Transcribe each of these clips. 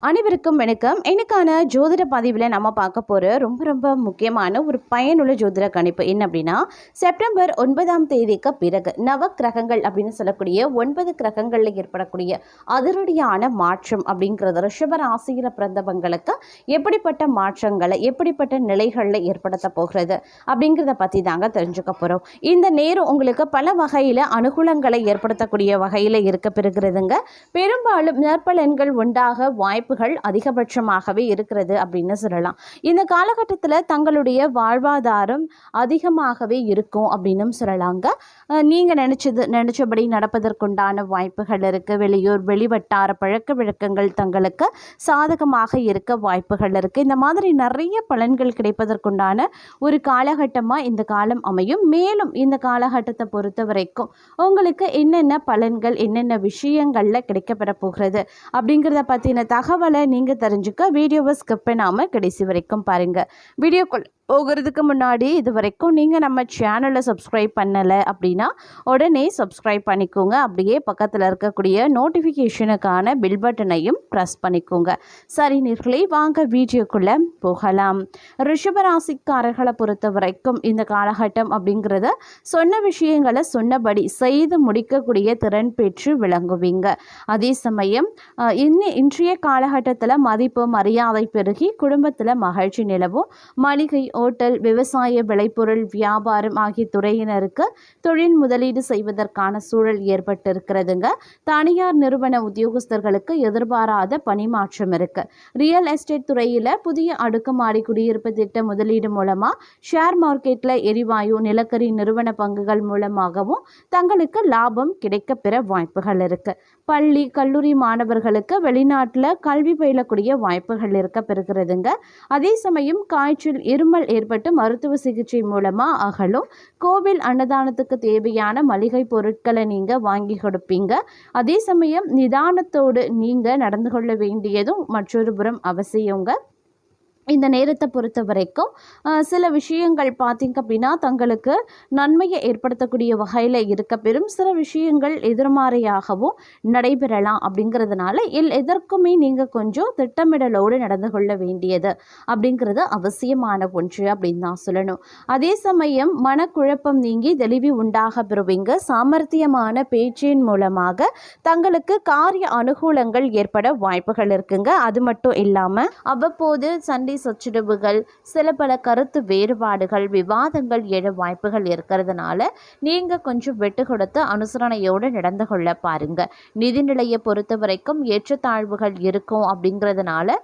அனைவருக்கும் வணக்கம். எனக்கான ஜோதிட பதிவில் நம்ம பார்க்க போகிற ரொம்ப முக்கியமான ஒரு பயனுள்ள ஜோதிட கணிப்பு என்ன அப்படின்னா, செப்டம்பர் 9ஆம் தேதிக்கு பிறகு நவ கிரகங்கள் அப்படின்னு சொல்லக்கூடிய 9 கிரகங்களில் ஏற்படக்கூடிய அதிரடியான மாற்றம் அப்படிங்கிறது ரிஷப ராசியில் பிறந்தவங்களுக்கு எப்படிப்பட்ட மாற்றங்களை எப்படிப்பட்ட நிலைகளில் ஏற்படுத்த போகிறது அப்படிங்கிறத பற்றி தாங்க தெரிஞ்சுக்க போகிறோம். இந்த நேரம் உங்களுக்கு பல வகையில் அனுகூலங்களை ஏற்படுத்தக்கூடிய வகையில் இருக்க பெறுகிறதுங்க. பெரும்பாலும் நற்பலன்கள் உண்டாக வாய்ப்புகள் அதிகபட்சமாகவே இருக்கிறது அப்படின்னு சொல்லலாம். இந்த காலகட்டத்தில் தங்களுடைய வாழ்வாதாரம் அதிகமாகவே இருக்கும் அப்படின்னு சொல்லலாங்க. நீங்கள் நினச்சபடி நடப்பதற்குண்டான வாய்ப்புகள் இருக்குது. வெளியூர் வெளிவட்டார பழக்க வழக்கங்கள் தங்களுக்கு சாதகமாக இருக்க வாய்ப்புகள் இருக்குது. இந்த மாதிரி நிறைய பலன்கள் கிடைப்பதற்குண்டான ஒரு காலகட்டமாக இந்த காலம் அமையும். மேலும் இந்த காலகட்டத்தை பொறுத்த வரைக்கும் உங்களுக்கு என்னென்ன பலன்கள் என்னென்ன விஷயங்களில் கிடைக்கப்பெற போகிறது அப்படிங்கிறத பற்றின தகவலை நீங்கள் தெரிஞ்சுக்க வீடியோவை ஸ்கிப் பண்ணாமல் கடைசி வரைக்கும் பாருங்கள். வீடியோக்குள் போகிறதுக்கு முன்னாடி இது வரைக்கும் நீங்கள் நம்ம சேனலை சப்ஸ்கிரைப் பண்ணலை அப்படின்னா உடனே சப்ஸ்கிரைப் பண்ணிக்கோங்க. அப்படியே பக்கத்தில் இருக்கக்கூடிய நோட்டிஃபிகேஷனுக்கான பில் பட்டனையும் ப்ரெஸ் பண்ணிக்கோங்க. சரி நேர்களே, வாங்க வீடியோக்குள்ளே போகலாம். ரிஷபராசிக்காரர்களை பொறுத்த வரைக்கும் இந்த காலகட்டம் அப்படிங்கிறத சொன்ன விஷயங்களை சொன்னபடி செய்து முடிக்கக்கூடிய திறன் பெற்று விளங்குவீங்க. அதே சமயம் இன்றைய காலகட்டத்தில் மதிப்பு மரியாதை பெருகி குடும்பத்தில் மகிழ்ச்சி நிலவும். மளிகை, ஓட்டல், விவசாய, விளைபொருள் வியாபாரம் ஆகிய துறையினருக்கு தொழில் முதலீடு செய்வதற்கான சூழல் ஏற்பட்டிருக்கிறதுங்க. தனியார் நிறுவன உத்தியோகஸ்தர்களுக்கு எதிர்பாராத பணிமாற்றம் இருக்கு. ரியல் எஸ்டேட் துறையில் புதிய அடுக்குமாடி குடியிருப்பு திட்ட முதலீடு மூலமா, ஷேர் மார்க்கெட்டில் எரிவாயு, நிலக்கரி நிறுவன பங்குகள் மூலமாகவும் தங்களுக்கு லாபம் கிடைக்க பெற வாய்ப்புகள் இருக்கு. பள்ளி கல்லூரி மாணவர்களுக்கு வெளிநாட்டில் கல்வி பயிலக்கூடிய வாய்ப்புகள் இருக்க பெறுகிறதுங்க. அதே சமயம் காய்ச்சல் இருமல் ஏற்பட்டு மருத்துவ சிகிச்சை மூலமா அகலும். கோவில் அன்னதானத்துக்கு தேவையான மளிகை பொருட்களை நீங்க வாங்கி கொடுப்பீங்க. அதே சமயம் நிதானத்தோடு நீங்க நடந்து கொள்ள வேண்டியதும் மற்றொரு புறம் அவசியங்க. இந்த நேரத்தை பொறுத்த வரைக்கும் சில விஷயங்கள் பார்த்திங்க அப்படின்னா தங்களுக்கு நன்மையை ஏற்படுத்தக்கூடிய வகையில் இருக்க பெறும். சில விஷயங்கள் எதிர்மறையாகவும் நடைபெறலாம். அப்படிங்கிறதுனால எதற்குமே நீங்கள் கொஞ்சம் திட்டமிடலோடு நடந்து கொள்ள வேண்டியது அப்படிங்கிறது அவசியமான ஒன்று அப்படின்னு தான் சொல்லணும். அதே சமயம் மனக்குழப்பம் நீங்கி தெளிவு உண்டாக பெறுவீங்க. சாமர்த்தியமான பேச்சின் மூலமாக தங்களுக்கு காரிய அனுகூலங்கள் ஏற்பட வாய்ப்புகள் இருக்குங்க. அது மட்டும் இல்லாமல் அவ்வப்போது சண்டை சச்சரவுகள், சில பல கருத்து வேறுபாடுகள், விவாதங்கள் எழ வாய்ப்புகள் இருக்கிறதுனால நீங்க கொஞ்சம் விட்டு கொடுத்து அனுசரணையோடு நடந்து கொள்ள பாருங்க. நிதிநிலையை பொறுத்த வரைக்கும் ஏற்றத்தாழ்வுகள் இருக்கும். அப்படிங்கிறதுனால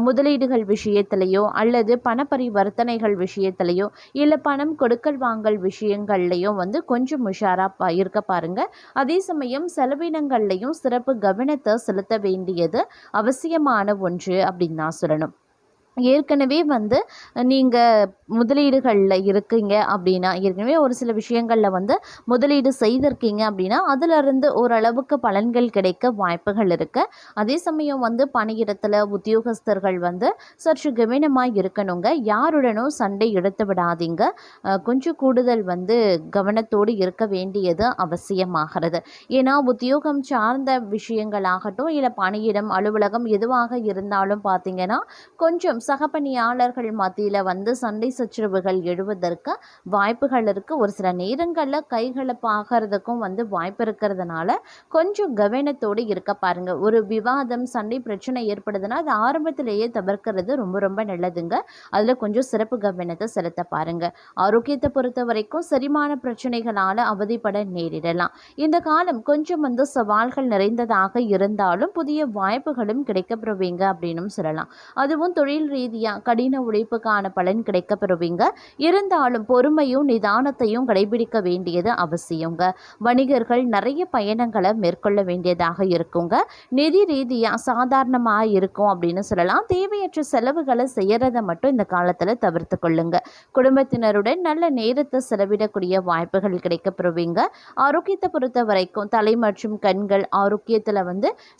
முதலீடுகள் விஷயத்திலையோ அல்லது பண பரிவர்த்தனைகள் விஷயத்திலையோ இல்லை பணம் கொடுக்கல் வாங்கல் விஷயங்கள்லையும் கொஞ்சம் உஷாரா இருக்க பாருங்க. அதே சமயம் செலவினங்கள்லையும் சிறப்பு கவனத்தை செலுத்த வேண்டியது அவசியமான ஒன்று அப்படின்னு தான் சொல்லணும். ஏற்கனவே நீங்கள் முதலீடுகளில் இருக்கீங்க அப்படின்னா, ஏற்கனவே ஒரு சில விஷயங்களில் முதலீடு செய்திருக்கீங்க அப்படின்னா அதிலிருந்து ஓரளவுக்கு பலன்கள் கிடைக்க வாய்ப்புகள் இருக்குது. அதே சமயம் பணியிடத்தில் உத்தியோகஸ்தர்கள் சற்று கவனமாக இருக்கணுங்க. யாருடனும் சண்டை எடுத்து விடாதீங்க. கொஞ்சம் கூடுதல் கவனத்தோடு இருக்க வேண்டியது அவசியமாகிறது. ஏன்னா உத்தியோகம் சார்ந்த விஷயங்களாகட்டும் இல்லை பணியிடம் அலுவலகம் எதுவாக இருந்தாலும் பார்த்தீங்கன்னா கொஞ்சம் சக பணியாளர்கள் மத்தியில் சண்டை சச்சரவுகள் எழுவதற்கு வாய்ப்புகள் இருக்குது. ஒரு சில நேரங்களில் கைகளை பார்க்கறதுக்கும் வாய்ப்பு இருக்கிறதுனால கொஞ்சம் கவனத்தோடு இருக்க பாருங்கள். ஒரு விவாதம் சண்டை பிரச்சனை ஏற்படுதுன்னா அது ஆரம்பத்திலேயே தவிர்க்கிறது ரொம்ப நல்லதுங்க. அதில் கொஞ்சம் சிறப்பு கவனத்தை செலுத்த பாருங்கள். ஆரோக்கியத்தை பொறுத்த வரைக்கும் செரிமான பிரச்சனைகளால் அவதிப்பட நேரிடலாம். இந்த காலம் கொஞ்சம் சவால்கள் நிறைந்ததாக இருந்தாலும் புதிய வாய்ப்புகளும் கிடைக்கப்பெறுவீங்க அப்படின்னு சொல்லலாம். அதுவும் தொழில் ரீதியாக கடின உழைப்புக்கான பலன் கிடைக்க பெறுவீங்க. இருந்தாலும் பொறுமையும் நிதானத்தையும் கடைபிடிக்க வேண்டியது அவசியங்க. வணிகர்கள் நிறைய பயணங்களை மேற்கொள்ள வேண்டியதாக இருக்குங்க. நிதி ரீதியாக சாதாரணமாக இருக்கும் அப்படின்னு சொல்லலாம். தேவையற்ற செலவுகளை செய்யறதை மட்டும் இந்த காலத்தில் தவிர்த்து கொள்ளுங்க. குடும்பத்தினருடன் நல்ல நேரத்தை செலவிடக்கூடிய வாய்ப்புகள் கிடைக்க பெறுவீங்க. ஆரோக்கியத்தை பொறுத்த வரைக்கும் தலை மற்றும் கண்கள் ஆரோக்கியத்தில்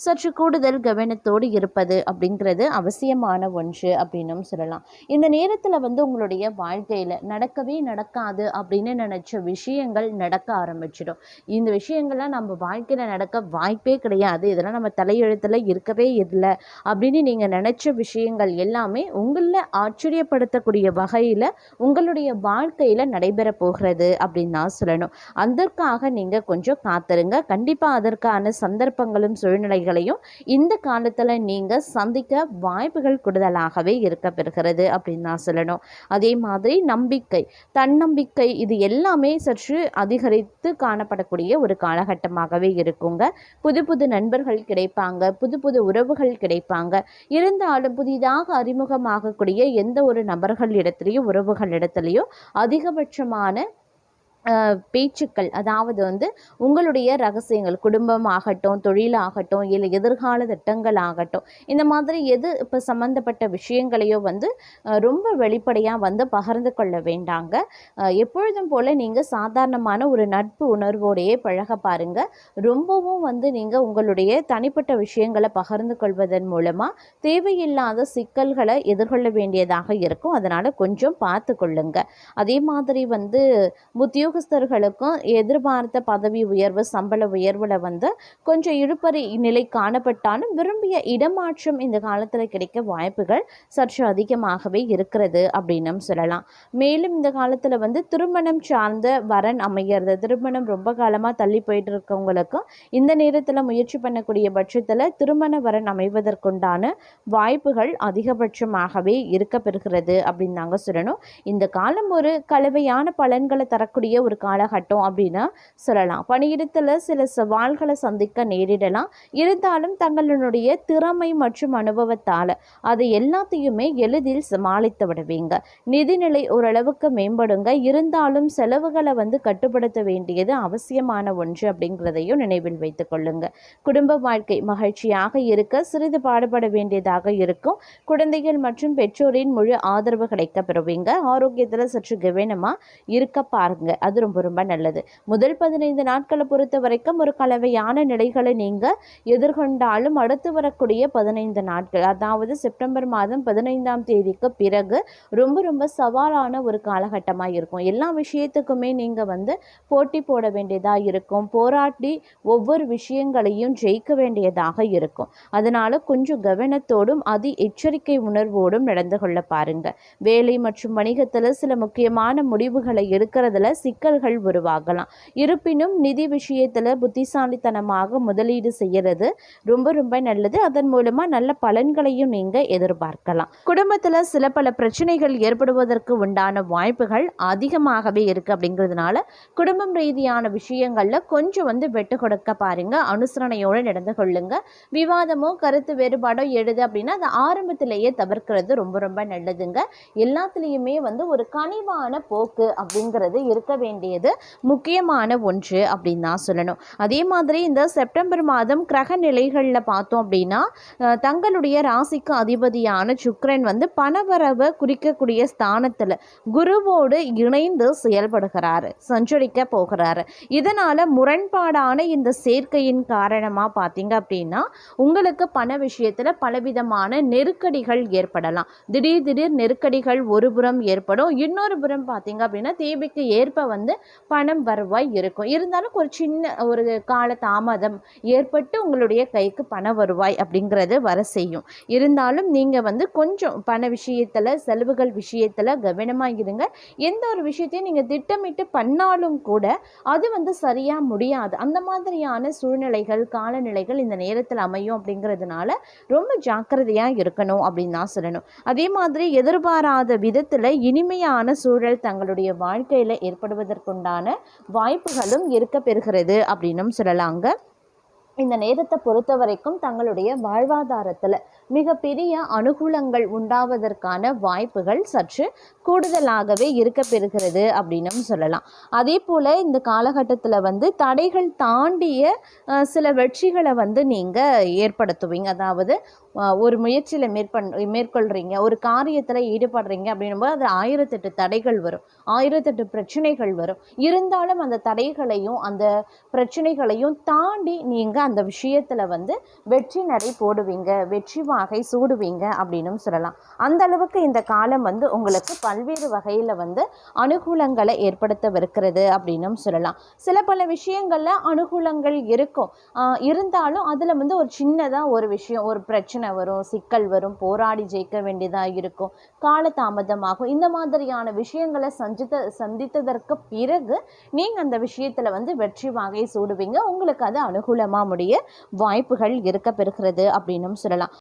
சற்று கூடுதல் கவனத்தோடு இருப்பது அப்படிங்கிறது அவசியமான ஒன்று அப்படின்னும் சொல்லலாம். இந்த நேரத்தில் வந்து உங்களுடைய வாழ்க்கையில் நடக்கவே நடக்காது அப்படின்னு நினச்ச விஷயங்கள் நடக்க ஆரம்பிச்சிடும். இந்த விஷயங்கள்லாம் நம்ம வாழ்க்கையில் நடக்க வாய்ப்பே கிடையாது, இதெல்லாம் நம்ம தலையெழுத்தில் இருக்கவே இல்லை அப்படின்னு நீங்கள் நினச்ச விஷயங்கள் எல்லாமே உங்களில் ஆச்சரியப்படுத்தக்கூடிய வகையில் உங்களுடைய வாழ்க்கையில் நடைபெற போகிறது அப்படின்னு தான் சொல்லணும். அதற்காக நீங்கள் கொஞ்சம் காத்திருங்க. கண்டிப்பாக அதற்கான சந்தர்ப்பங்களும் சூழ்நிலைகளையும் இந்த காலத்தில் நீங்கள் சந்திக்க வாய்ப்புகள் கூடுதலாகவே இருக்க பெறுகிறது அப்படின்னு தான் சொல்லணும். அதே மாதிரி நம்பிக்கை, தன்னம்பிக்கை இது எல்லாமே சற்று அதிகரித்து காணப்படக்கூடிய ஒரு காலகட்டமாகவே இருக்குங்க. புது புது நண்பர்கள் கிடைப்பாங்க, புது புது உறவுகள் கிடைப்பாங்க. இருந்தாலும் புதிதாக அறிமுகமாகக்கூடிய எந்த ஒரு நபர்கள் இடத்துலையும் உறவுகள் இடத்துலையும் அதிகபட்சமான பேச்சுக்கள், அதாவது வந்து உங்களுடைய ரகசியங்கள், குடும்பம் ஆகட்டும், தொழிலாகட்டும், இல்லை எதிர்கால திட்டங்கள் ஆகட்டும், இந்த மாதிரி எது இப்போ சம்மந்தப்பட்ட விஷயங்களையோ வந்து ரொம்ப வெளிப்படையாக வந்து பகிர்ந்து கொள்ள வேண்டாங்க. எப்பொழுதும் போல் நீங்கள் சாதாரணமான ஒரு நட்பு உணர்வோடையே பழக பாருங்க. ரொம்பவும் வந்து நீங்கள் உங்களுடைய தனிப்பட்ட விஷயங்களை பகிர்ந்து கொள்வதன் மூலமாக தேவையில்லாத சிக்கல்களை எதிர்கொள்ள வேண்டியதாக இருக்கும். அதனால் கொஞ்சம் பார்த்து கொள்ளுங்க. அதே மாதிரி வந்து உத்தியோகஸ்தர்களுக்கும் எதிர்பார்த்த பதவி உயர்வு, சம்பள உயர்வில் வந்து கொஞ்சம் இழுபறி நிலை காணப்பட்டாலும் விரும்பிய இடமாற்றம் இந்த காலத்தில் கிடைக்க வாய்ப்புகள் சற்று அதிகமாகவே இருக்கிறது அப்படின்னும் சொல்லலாம். மேலும் இந்த காலத்தில் வந்து திருமணம் சார்ந்த வரன் அமைகிறது, திருமணம் ரொம்ப காலமாக தள்ளி போயிட்டு இருக்கவங்களுக்கும் இந்த நேரத்தில் முயற்சி பண்ணக்கூடிய பட்சத்தில் திருமண வரன் அமைவதற்குண்டான வாய்ப்புகள் அதிகபட்சமாகவே இருக்க பெறுகிறது அப்படின்னு தாங்க சொல்லணும். இந்த காலம் ஒரு கலவையான பலன்களை தரக்கூடிய ஒரு காலகட்டம் அப்படின்னு சொல்லலாம். பணியிடத்தில் சில சவால்களை சந்திக்க நேரிடலாம். இருந்தாலும் தங்களுடைய திறமை மற்றும் அனுபவத்தால் அதை எல்லாத்தையுமே எளிதில் சமாளித்து விடுவீங்க. நிதிநிலை ஓரளவுக்கு மேம்படுங்க. இருந்தாலும் செலவுகளை வந்து கட்டுப்படுத்த வேண்டியது அவசியமான ஒன்று அப்படிங்கிறதையும் நினைவில் வைத்துக் கொள்ளுங்க. குடும்ப வாழ்க்கை மகிழ்ச்சியாக இருக்க சிறிது பாடுபட வேண்டியதாக இருக்கும். குழந்தைகள் மற்றும் பெற்றோரின் முழு ஆதரவு கிடைக்க பெறுவீங்க. ஆரோக்கியத்தில் சற்று கவனமாக இருக்க பாருங்க, அது ரொம்ப ரொம்ப நல்லது. முதல் 15 நாட்களை பொறுத்த வரைக்கும் ஒரு கலவையான நிலைகளை நீங்கள் எதிர்கொண்டாலும் அடுத்து வரக்கூடிய 15 நாட்கள், அதாவது செப்டம்பர் மாதம் 15ஆம் தேதிக்கு பிறகு ரொம்ப ரொம்ப சவாலான ஒரு காலகட்டமாக இருக்கும். எல்லா விஷயத்துக்குமே நீங்கள் வந்து போட்டி போட வேண்டியதாக இருக்கும். போராட்டி ஒவ்வொரு விஷயங்களையும் ஜெயிக்க வேண்டியதாக இருக்கும். அதனால் கொஞ்சம் கவனத்தோடும் அதி எச்சரிக்கை உணர்வோடும் நடந்து கொள்ள பாருங்க. வேலை மற்றும் வணிகத்தில் சில முக்கியமான முடிவுகளை எடுக்கிறதுல சிக்கல்கள் உருவாகலாம். இருப்பினும் நிதி விஷயத்தில் புத்திசாலித்தனமாக முதலீடு செய்யறது ரொம்ப ரொம்ப நல்லது. அதன் மூலமாக நல்ல பலன்களையும் நீங்கள் எதிர்பார்க்கலாம். குடும்பத்தில் சில பல பிரச்சனைகள் ஏற்படுவதற்கு உண்டான வாய்ப்புகள் அதிகமாகவே இருக்குது. அப்படிங்கிறதுனால குடும்பம் ரீதியான விஷயங்களில் கொஞ்சம் வந்து வெட்டு கொடுக்க பாருங்க. அனுசரணையோடு நடந்து கொள்ளுங்க. விவாதமோ கருத்து வேறுபாடோ எழுது அப்படின்னா அதை ஆரம்பத்திலேயே தவிர்க்கிறது ரொம்ப ரொம்ப நல்லதுங்க. எல்லாத்துலேயுமே வந்து ஒரு கனிவான போக்கு அப்படிங்கிறது இருக்க வேண்டியது முக்கியமான ஒன்று அப்படின்னு தான் சொல்லணும். அதே மாதிரி இந்த செப்டம்பர் மாதம் கிரக நிலைகளில் பார்த்தோம் அப்படின்னா தங்களுடைய ராசிக்கு அதிபதியான சுக்கிரன் வந்து பணவரவை குறிக்கக்கூடிய ஸ்தானத்தில் குருவோடு இணைந்து செயல்படுகிறாரு, சஞ்சரிக்க போகிறாரு. இதனால் முரண்பாடான இந்த சேர்க்கையின் காரணமாக பார்த்தீங்க அப்படின்னா உங்களுக்கு பண விஷயத்தில் பலவிதமான நெருக்கடிகள் ஏற்படலாம். திடீர் நெருக்கடிகள் ஒரு புறம் ஏற்படும், இன்னொரு புறம் பார்த்தீங்க அப்படின்னா தேவைக்கு ஏற்ப வந்து பணம் வருவாய் இருக்கும். இருந்தாலும் ஒரு சின்ன ஒரு கால தாமதம் ஏற்பட்டு உங்களுடைய கைக்கு பண வருவாய் அப்படிங்கிறது வர செய்யும். இருந்தாலும் நீங்கள் வந்து கொஞ்சம் பண விஷயத்தில், செலவுகள் விஷயத்தில் கவனமாக இருங்க. எந்த ஒரு விஷயத்தையும் நீங்கள் திட்டமிட்டு பண்ணாலும் கூட அது வந்து சரியாக முடியாது. அந்த மாதிரியான சூழ்நிலைகள், காலநிலைகள் இந்த நேரத்தில் அமையும். அப்படிங்கிறதுனால ரொம்ப ஜாக்கிரதையாக இருக்கணும் அப்படின்னு தான் சொல்லணும். அதே மாதிரி எதிர்பாராத விதத்தில் இனிமையான சூழல் தங்களுடைய வாழ்க்கையில் ஏற்படுவதற்குண்டான வாய்ப்புகளும் இருக்க பெறுகிறது அப்படின்னும் சொல்லலாங்க. இந்த நேரத்தை பொறுத்த வரைக்கும் தங்களுடைய வாழ்வாதாரத்தில் மிகப்பெரிய அனுகூலங்கள் உண்டாவதற்கான வாய்ப்புகள் சற்று கூடுதலாகவே இருக்க பெறுகிறது அப்படின்னும் சொல்லலாம். அதே போல் இந்த காலகட்டத்தில் வந்து தடைகள் தாண்டிய சில வெற்றிகளை வந்து நீங்கள் ஏற்படுத்துவீங்க. அதாவது ஒரு முயற்சியில் மேற்கொள்கிறீங்க, ஒரு காரியத்தில் ஈடுபடுறீங்க அப்படின்னும்போது அது 1008 தடைகள் வரும், 1008 பிரச்சனைகள் வரும். இருந்தாலும் அந்த தடைகளையும் அந்த பிரச்சனைகளையும் தாண்டி நீங்கள் அந்த விஷயத்தில் வந்து வெற்றி நடை போடுவீங்க, வெற்றி வாகை சூடுவீங்க அப்படின்னும் சொல்லலாம். அந்த அளவுக்கு இந்த காலம் வந்து உங்களுக்கு பல்வேறு வகையில் வந்து அனுகூலங்களை ஏற்படுத்தவிருக்கிறது அப்படின்னும் சொல்லலாம். சில பல விஷயங்களில் அனுகூலங்கள் இருக்கும், இருந்தாலும் அதில் வந்து ஒரு சின்னதாக ஒரு விஷயம், ஒரு பிரச்சனை வரும், சிக்கல் வரும், போராடி ஜெயிக்க வேண்டியதாக இருக்கும், காலதாமதமாகும். இந்த மாதிரியான விஷயங்களை சந்தித்ததற்கு பிறகு நீங்கள் அந்த விஷயத்தில் வந்து வெற்றி வாகை சூடுவீங்க. உங்களுக்கு அது அனுகூலமாக முடிய வாய்ப்புகள் இருக்க பெறுகிறது அப்படின்னும் சொல்லலாம்.